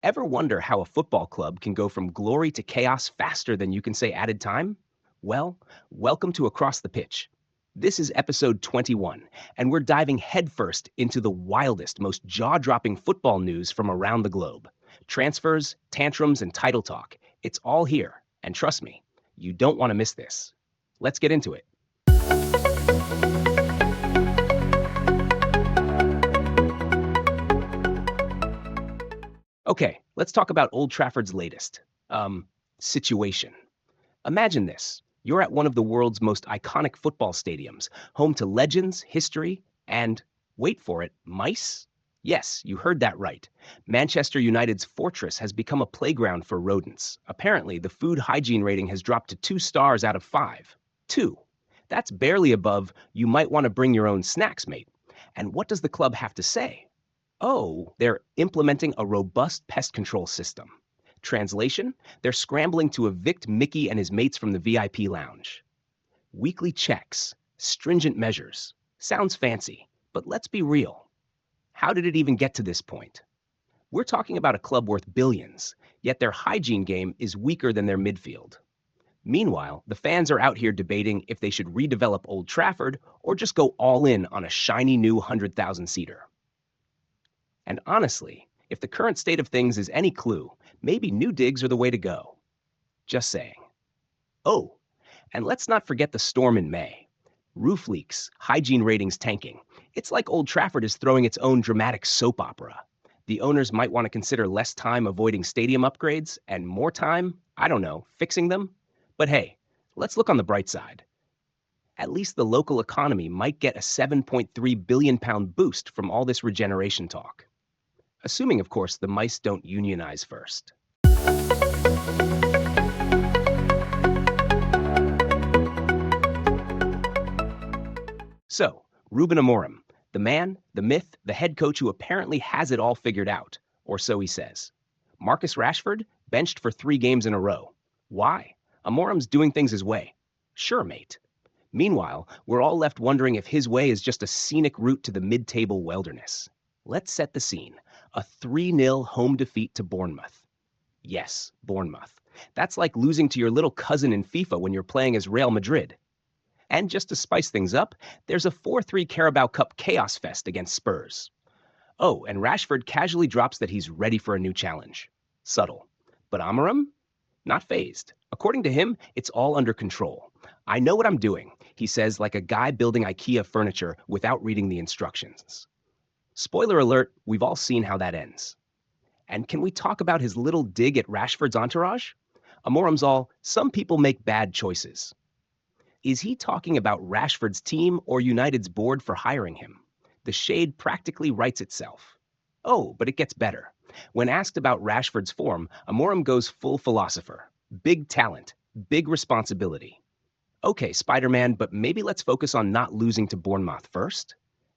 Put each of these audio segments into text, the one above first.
Ever wonder how a football club can go from glory to chaos faster than you can say added time? Well, welcome to Across the Pitch. This is episode 21, and we're diving headfirst into the wildest, most jaw dropping football news from around the globe. Transfers, tantrums, and title talk. It's all here, and trust me, you don't want to miss this. Let's get into it. Okay, let's talk about Old Trafford's latest situation. Imagine this. You're at one of the world's most iconic football stadiums, home to legends, history, and, wait for it, mice? Yes, you heard that right. Manchester United's fortress has become a playground for rodents. Apparently, the food hygiene rating has dropped to 2 stars out of 5. 2. That's barely above, you might want to bring your own snacks, mate. And what does the club have to say? Oh, they're implementing a robust pest control system. Translation, they're scrambling to evict Mickey and his mates from the VIP lounge. Weekly checks, stringent measures. Sounds fancy, but let's be real. How did it even get to this point? We're talking about a club worth billions, yet their hygiene game is weaker than their midfield. Meanwhile, the fans are out here debating if they should redevelop Old Trafford or just go all in on a shiny new 100,000-seater. And honestly, if the current state of things is any clue, maybe new digs are the way to go. Just saying. Oh, and let's not forget the storm in May. Roof leaks, hygiene ratings tanking. It's like Old Trafford is throwing its own dramatic soap opera. The owners might want to consider less time avoiding stadium upgrades and more time, I don't know, fixing them. But hey, let's look on the bright side. At least the local economy might get a £7.3 billion boost from all this regeneration talk. Assuming, of course, the mice don't unionize first. So, Ruben Amorim, the man, the myth, the head coach who apparently has it all figured out, or so he says. Marcus Rashford, benched for 3 games in a row. Why? Amorim's doing things his way. Sure, mate. Meanwhile, we're all left wondering if his way is just a scenic route to the mid-table wilderness. Let's set the scene. A 3-0 home defeat to Bournemouth. Yes, Bournemouth. That's like losing to your little cousin in FIFA when you're playing as Real Madrid. And just to spice things up, there's a 4-3 Carabao Cup chaos fest against Spurs. Oh, and Rashford casually drops that he's ready for a new challenge. Subtle. But Amorim? Not fazed. According to him, it's all under control. I know what I'm doing, he says, like a guy building IKEA furniture without reading the instructions. Spoiler alert, we've all seen how that ends. And can we talk about his little dig at Rashford's entourage? Amorim's all, some people make bad choices. Is he talking about Rashford's team or United's board for hiring him? The shade practically writes itself. Oh, but it gets better. When asked about Rashford's form, Amorim goes full philosopher. Big talent, big responsibility. Okay, Spider-Man, but maybe let's focus on not losing to Bournemouth first.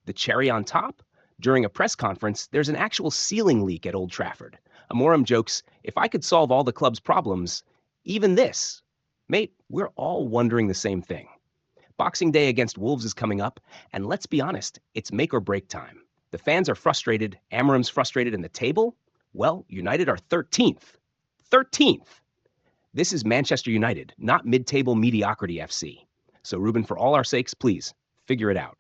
The cherry on top? During a press conference, there's an actual ceiling leak at Old Trafford. Amorim jokes, if I could solve all the club's problems, even this. Mate, we're all wondering the same thing. Boxing Day against Wolves is coming up, and let's be honest, it's make or break time. The fans are frustrated, Amorim's frustrated, and the table? Well, United are 13th. 13th! This is Manchester United, not mid-table mediocrity FC. So Ruben, for all our sakes, please, figure it out.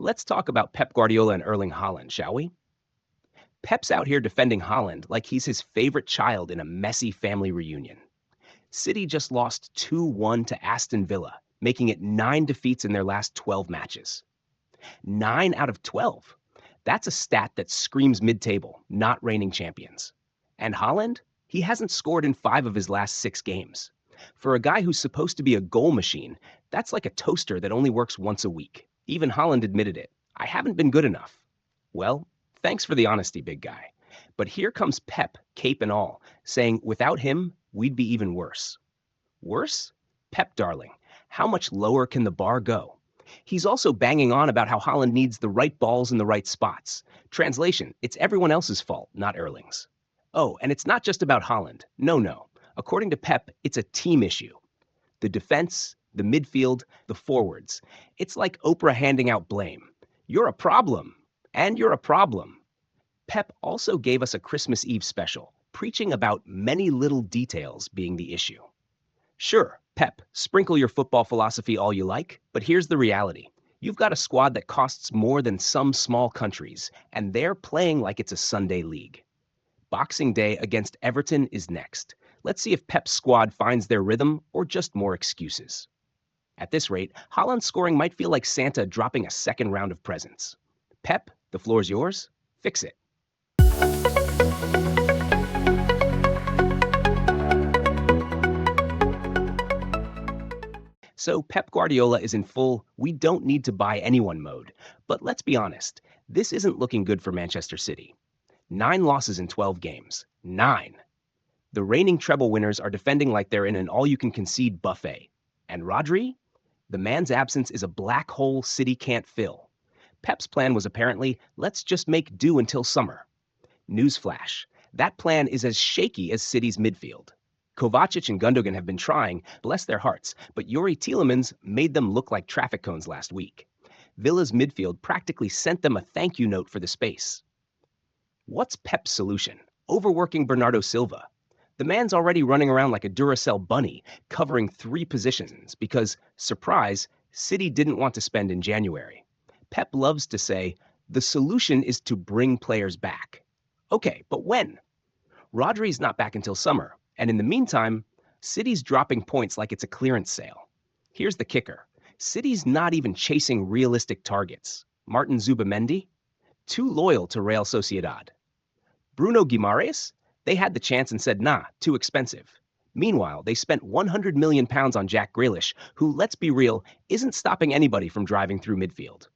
Let's talk about Pep Guardiola and Erling Haaland, shall we? Pep's out here defending Haaland like he's his favorite child in a messy family reunion. City just lost 2-1 to Aston Villa, making it 9 defeats in their last 12 matches. 9 out of 12. That's a stat that screams mid-table, not reigning champions. And Haaland? He hasn't scored in 5 of his last 6 games. For a guy who's supposed to be a goal machine, that's like a toaster that only works once a week. Even Haaland admitted it. I haven't been good enough. Well, thanks for the honesty, big guy. But here comes Pep, cape and all, saying without him, we'd be even worse. Worse? Pep, darling, how much lower can the bar go? He's also banging on about how Haaland needs the right balls in the right spots. Translation, it's everyone else's fault, not Erling's. Oh, and it's not just about Haaland. No. According to Pep, it's a team issue. The defense, The midfield, the forwards. It's like Oprah handing out blame. You're a problem. And you're a problem. Pep also gave us a Christmas Eve special, preaching about many little details being the issue. Sure, Pep, sprinkle your football philosophy all you like, but here's the reality. You've got a squad that costs more than some small countries, and they're playing like it's a Sunday league. Boxing Day against Everton is next. Let's see if Pep's squad finds their rhythm or just more excuses. At this rate, Haaland's scoring might feel like Santa dropping a second round of presents. Pep, the floor's yours. Fix it. So Pep Guardiola is in full "we don't need to buy anyone" mode. But let's be honest, this isn't looking good for Manchester City. 9 losses in 12 games. 9. The reigning treble winners are defending like they're in an all-you-can-concede buffet. And Rodri? The man's absence is a black hole City can't fill. Pep's plan was apparently, let's just make do until summer. Newsflash, that plan is as shaky as City's midfield. Kovacic and Gundogan have been trying, bless their hearts, but Yuri Tielemans made them look like traffic cones last week. Villa's midfield practically sent them a thank you note for the space. What's Pep's solution? Overworking Bernardo Silva. The man's already running around like a Duracell bunny, covering 3 positions because, surprise, City didn't want to spend in January. Pep loves to say, the solution is to bring players back. Okay, but when? Rodri's not back until summer, and in the meantime, City's dropping points like it's a clearance sale. Here's the kicker. City's not even chasing realistic targets. Martin Zubimendi? Too loyal to Real Sociedad. Bruno Guimaraes? They had the chance and said, nah, too expensive. Meanwhile, they spent £100 million on Jack Grealish, who, let's be real, isn't stopping anybody from driving through midfield.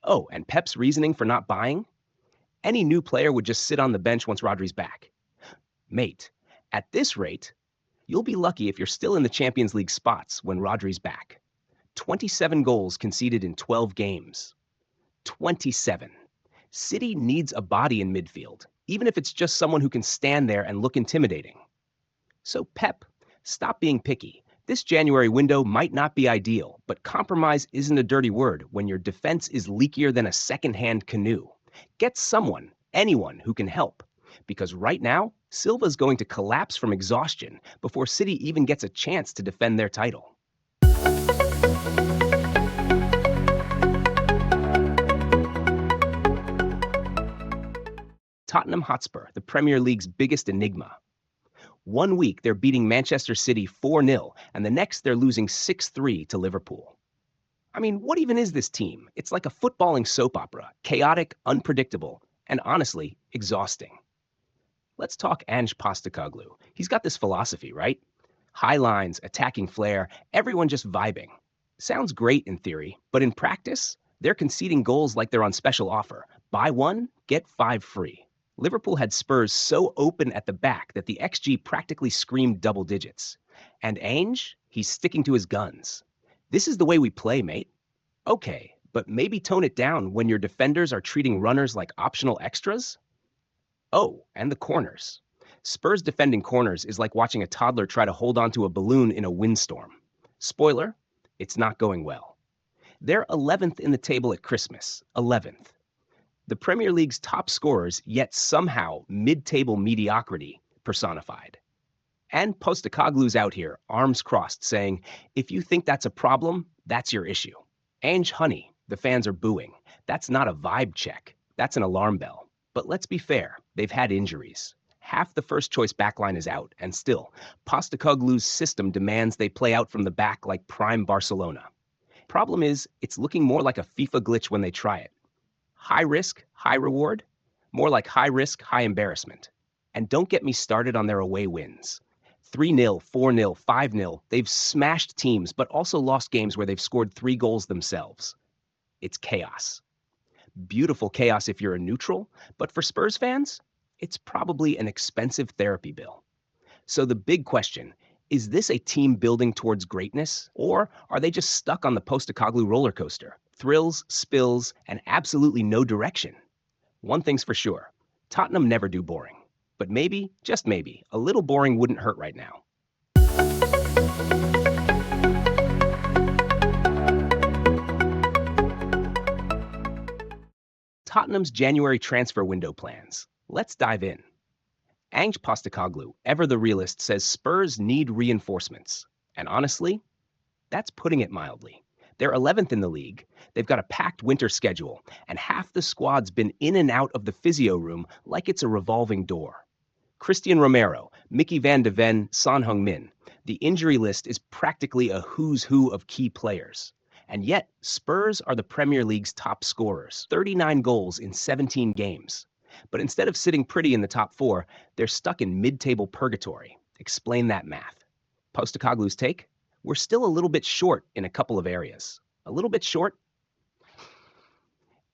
Oh, and Pep's reasoning for not buying? Any new player would just sit on the bench once Rodri's back. Mate, at this rate, you'll be lucky if you're still in the Champions League spots when Rodri's back. 27 goals conceded in 12 games. 27. City needs a body in midfield, even if it's just someone who can stand there and look intimidating. So Pep, stop being picky. This January window might not be ideal, but compromise isn't a dirty word when your defense is leakier than a second-hand canoe. Get someone, anyone, who can help. Because right now, Silva's going to collapse from exhaustion before City even gets a chance to defend their title. Tottenham Hotspur, the Premier League's biggest enigma. 1 week, they're beating Manchester City 4-0, and the next, they're losing 6-3 to Liverpool. I mean, what even is this team? It's like a footballing soap opera, chaotic, unpredictable, and honestly, exhausting. Let's talk Ange Postecoglou. He's got this philosophy, right? High lines, attacking flair, everyone just vibing. Sounds great in theory, but in practice, they're conceding goals like they're on special offer. Buy 1, get 5 free. Liverpool had Spurs so open at the back that the XG practically screamed double digits. And Ange, he's sticking to his guns. This is the way we play, mate. Okay, but maybe tone it down when your defenders are treating runners like optional extras? Oh, and the corners. Spurs defending corners is like watching a toddler try to hold onto a balloon in a windstorm. Spoiler, it's not going well. They're 11th in the table at Christmas, 11th. The Premier League's top scorers, yet somehow mid-table mediocrity personified. And Postecoglou's out here, arms crossed, saying, if you think that's a problem, that's your issue. Ange honey, the fans are booing. That's not a vibe check. That's an alarm bell. But let's be fair, they've had injuries. Half the first-choice backline is out, and still, Postecoglou's system demands they play out from the back like prime Barcelona. Problem is, it's looking more like a FIFA glitch when they try it. High risk, high reward? More like high risk, high embarrassment. And don't get me started on their away wins. 3-0, 4-0, 5-0, they've smashed teams, but also lost games where they've scored 3 goals themselves. It's chaos. Beautiful chaos if you're a neutral, but for Spurs fans, it's probably an expensive therapy bill. So the big question, is this a team building towards greatness, or are they just stuck on the Postecoglou roller coaster? Thrills, spills, and absolutely no direction. One thing's for sure, Tottenham never do boring. But maybe, just maybe, a little boring wouldn't hurt right now. Tottenham's January transfer window plans. Let's dive in. Ange Postecoglou, ever the realist, says Spurs need reinforcements. And honestly, that's putting it mildly. They're 11th in the league, they've got a packed winter schedule, and half the squad's been in and out of the physio room like it's a revolving door. Christian Romero, Mickey van de Ven, Son Heung-min. The injury list is practically a who's who of key players. And yet, Spurs are the Premier League's top scorers, 39 goals in 17 games. But instead of sitting pretty in the top four, they're stuck in mid-table purgatory. Explain that math. Postecoglou's take? We're still a little bit short in a couple of areas. A little bit short?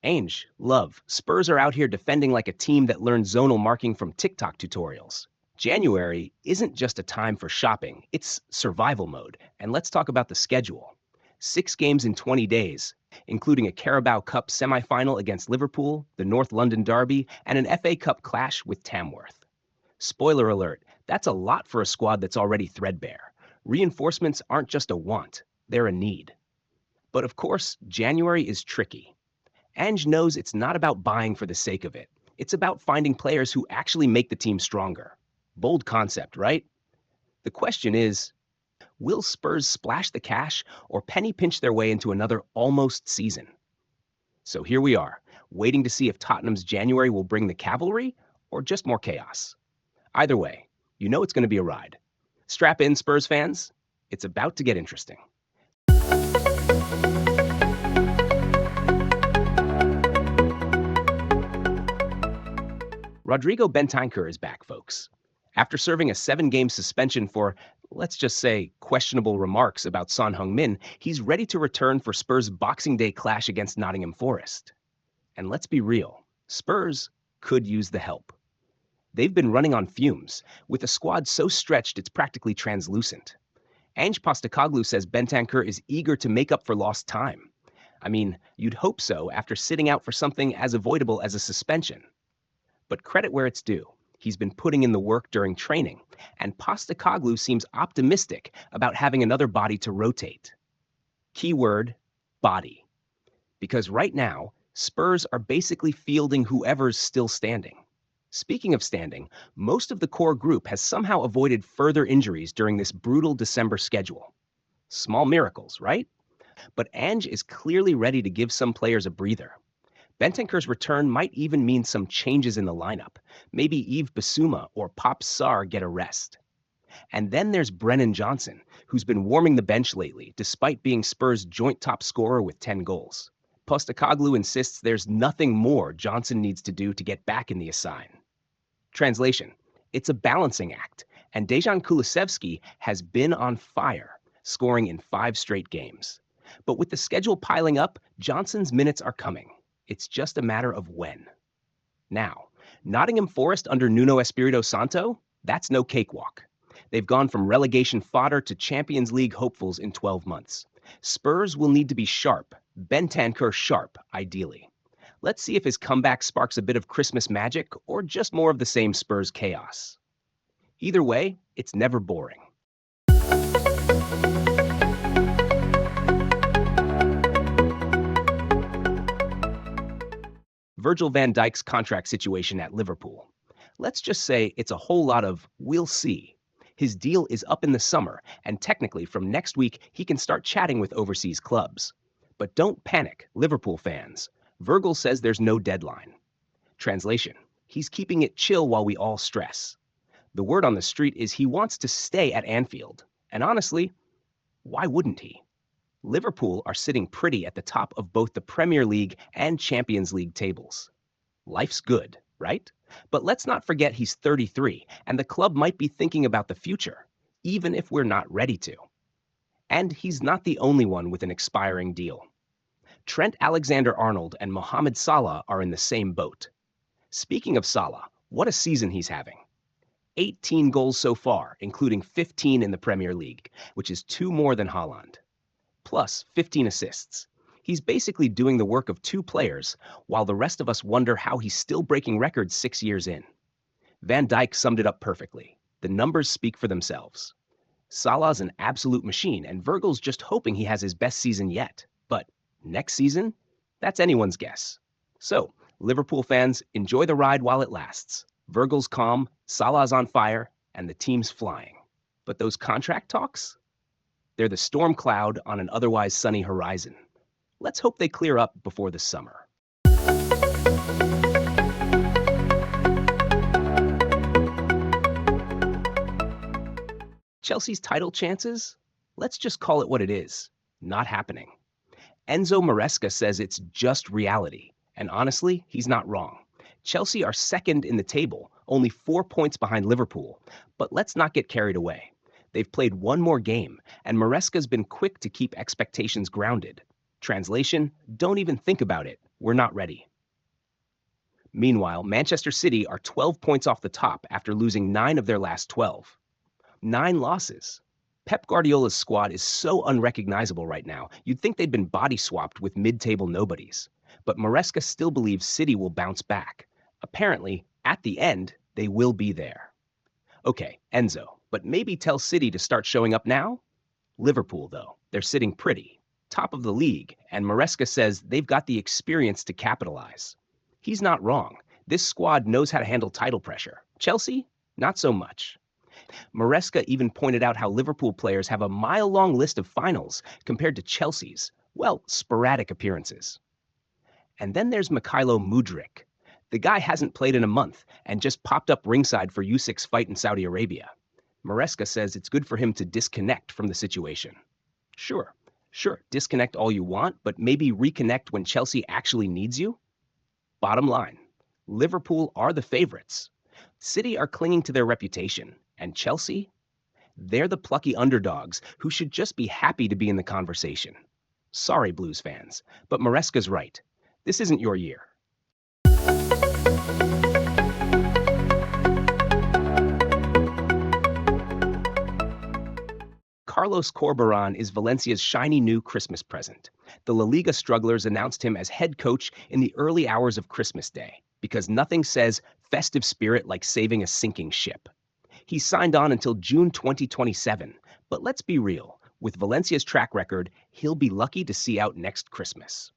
Ange, love, Spurs are out here defending like a team that learned zonal marking from TikTok tutorials. January isn't just a time for shopping, it's survival mode. And let's talk about the schedule. 6 games in 20 days, including a Carabao Cup semi-final against Liverpool, the North London Derby, and an FA Cup clash with Tamworth. Spoiler alert, that's a lot for a squad that's already threadbare. Reinforcements aren't just a want, they're a need. But of course, January is tricky. Ange knows it's not about buying for the sake of it. It's about finding players who actually make the team stronger. Bold concept, right? The question is, will Spurs splash the cash or penny pinch their way into another almost season? So here we are, waiting to see if Tottenham's January will bring the cavalry or just more chaos. Either way, you know it's going to be a ride. Strap in, Spurs fans. It's about to get interesting. Rodrigo Bentancur is back, folks. After serving a 7-game suspension for, let's just say, questionable remarks about Son Heung-min, he's ready to return for Spurs' Boxing Day clash against Nottingham Forest. And let's be real, Spurs could use the help. They've been running on fumes, with a squad so stretched it's practically translucent. Ange Postecoglou says Bentancur is eager to make up for lost time. I mean, you'd hope so after sitting out for something as avoidable as a suspension. But credit where it's due. He's been putting in the work during training, and Postecoglou seems optimistic about having another body to rotate. Keyword, body. Because right now, Spurs are basically fielding whoever's still standing. Speaking of standing, most of the core group has somehow avoided further injuries during this brutal December schedule. Small miracles, right? But Ange is clearly ready to give some players a breather. Bentancur's return might even mean some changes in the lineup. Maybe Yves Bissouma or Pop Sarr get a rest. And then there's Brennan Johnson, who's been warming the bench lately, despite being Spurs' joint top scorer with 10 goals. Postecoglou insists there's nothing more Johnson needs to do to get back in the assign. Translation, it's a balancing act, and Dejan Kulusevski has been on fire, scoring in 5 straight games. But with the schedule piling up, Johnson's minutes are coming. It's just a matter of when. Now, Nottingham Forest under Nuno Espirito Santo? That's no cakewalk. They've gone from relegation fodder to Champions League hopefuls in 12 months. Spurs will need to be sharp, Bentancur sharp, ideally. Let's see if his comeback sparks a bit of Christmas magic or just more of the same Spurs chaos. Either way, it's never boring. Virgil van Dijk's contract situation at Liverpool. Let's just say it's a whole lot of we'll see. His deal is up in the summer, and technically from next week he can start chatting with overseas clubs. But don't panic, Liverpool fans. Virgil says there's no deadline. Translation, he's keeping it chill while we all stress. The word on the street is he wants to stay at Anfield. And honestly, why wouldn't he? Liverpool are sitting pretty at the top of both the Premier League and Champions League tables. Life's good, right? But let's not forget he's 33, and the club might be thinking about the future, even if we're not ready to. And he's not the only one with an expiring deal. Trent Alexander-Arnold and Mohamed Salah are in the same boat. Speaking of Salah, what a season he's having. 18 goals so far, including 15 in the Premier League, which is 2 more than Haaland. Plus 15 assists. He's basically doing the work of 2 players, while the rest of us wonder how he's still breaking records 6 years in. Van Dijk summed it up perfectly. The numbers speak for themselves. Salah's an absolute machine, and Virgil's just hoping he has his best season yet. But next season? That's anyone's guess. So, Liverpool fans, enjoy the ride while it lasts. Virgil's calm, Salah's on fire, and the team's flying. But those contract talks? They're the storm cloud on an otherwise sunny horizon. Let's hope they clear up before the summer. Chelsea's title chances? Let's just call it what it is. Not happening. Enzo Maresca says it's just reality. And honestly, he's not wrong. Chelsea are second in the table, only 4 points behind Liverpool. But let's not get carried away. They've played one more game, and Maresca's been quick to keep expectations grounded. Translation, don't even think about it. We're not ready. Meanwhile, Manchester City are 12 points off the top after losing 9 of their last 12. 9 losses. Pep Guardiola's squad is so unrecognizable right now, you'd think they'd been body swapped with mid-table nobodies. But Maresca still believes City will bounce back. Apparently, at the end, they will be there. Okay, Enzo, but maybe tell City to start showing up now? Liverpool, though, they're sitting pretty, top of the league, and Maresca says they've got the experience to capitalize. He's not wrong. This squad knows how to handle title pressure. Chelsea? Not so much. Maresca even pointed out how Liverpool players have a mile-long list of finals compared to Chelsea's, well, sporadic appearances. And then there's Mykhailo Mudryk. The guy hasn't played in a month and just popped up ringside for Usyk's fight in Saudi Arabia. Maresca says it's good for him to disconnect from the situation. Sure, disconnect all you want, but maybe reconnect when Chelsea actually needs you? Bottom line, Liverpool are the favorites. City are clinging to their reputation, and Chelsea? They're the plucky underdogs who should just be happy to be in the conversation. Sorry, Blues fans, but Maresca's right. This isn't your year. Carlos Corberán is Valencia's shiny new Christmas present. The La Liga strugglers announced him as head coach in the early hours of Christmas Day, because nothing says festive spirit like saving a sinking ship. He's signed on until June 2027, but let's be real, with Valencia's track record, he'll be lucky to see out next Christmas.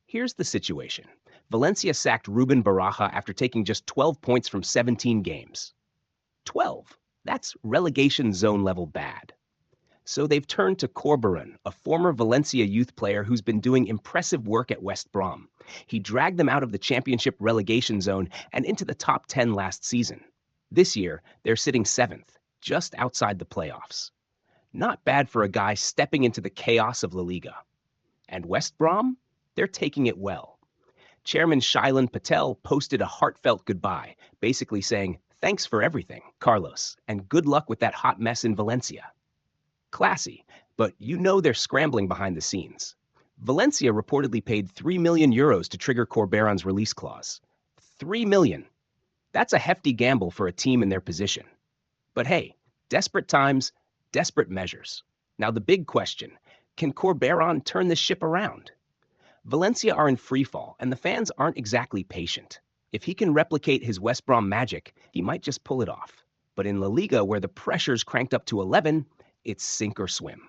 Here's the situation. Valencia sacked Ruben Baraja after taking just 12 points from 17 games. 12. That's relegation zone level bad. So they've turned to Corberán, a former Valencia youth player who's been doing impressive work at West Brom. He dragged them out of the championship relegation zone and into the top 10 last season. This year, they're sitting 7th, just outside the playoffs. Not bad for a guy stepping into the chaos of La Liga. And West Brom? They're taking it well. Chairman Shailen Patel posted a heartfelt goodbye, basically saying, "Thanks for everything, Carlos, and good luck with that hot mess in Valencia." Classy, but you know they're scrambling behind the scenes. Valencia reportedly paid €3 million to trigger Corberán's release clause. $3 million. That's a hefty gamble for a team in their position. But hey, desperate times, desperate measures. Now the big question, can Corberán turn this ship around? Valencia are in freefall, and the fans aren't exactly patient. If he can replicate his West Brom magic, he might just pull it off. But in La Liga, where the pressure's cranked up to 11, it's sink or swim.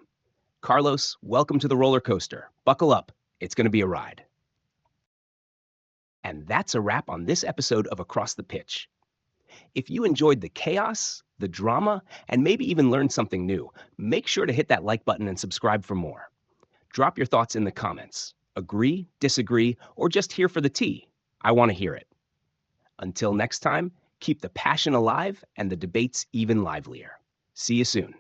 Carlos, welcome to the roller coaster. Buckle up. It's going to be a ride. And that's a wrap on this episode of Across the Pitch. If you enjoyed the chaos, the drama, and maybe even learned something new, make sure to hit that like button and subscribe for more. Drop your thoughts in the comments. Agree, disagree, or just here for the tea. I want to hear it. Until next time, keep the passion alive and the debates even livelier. See you soon.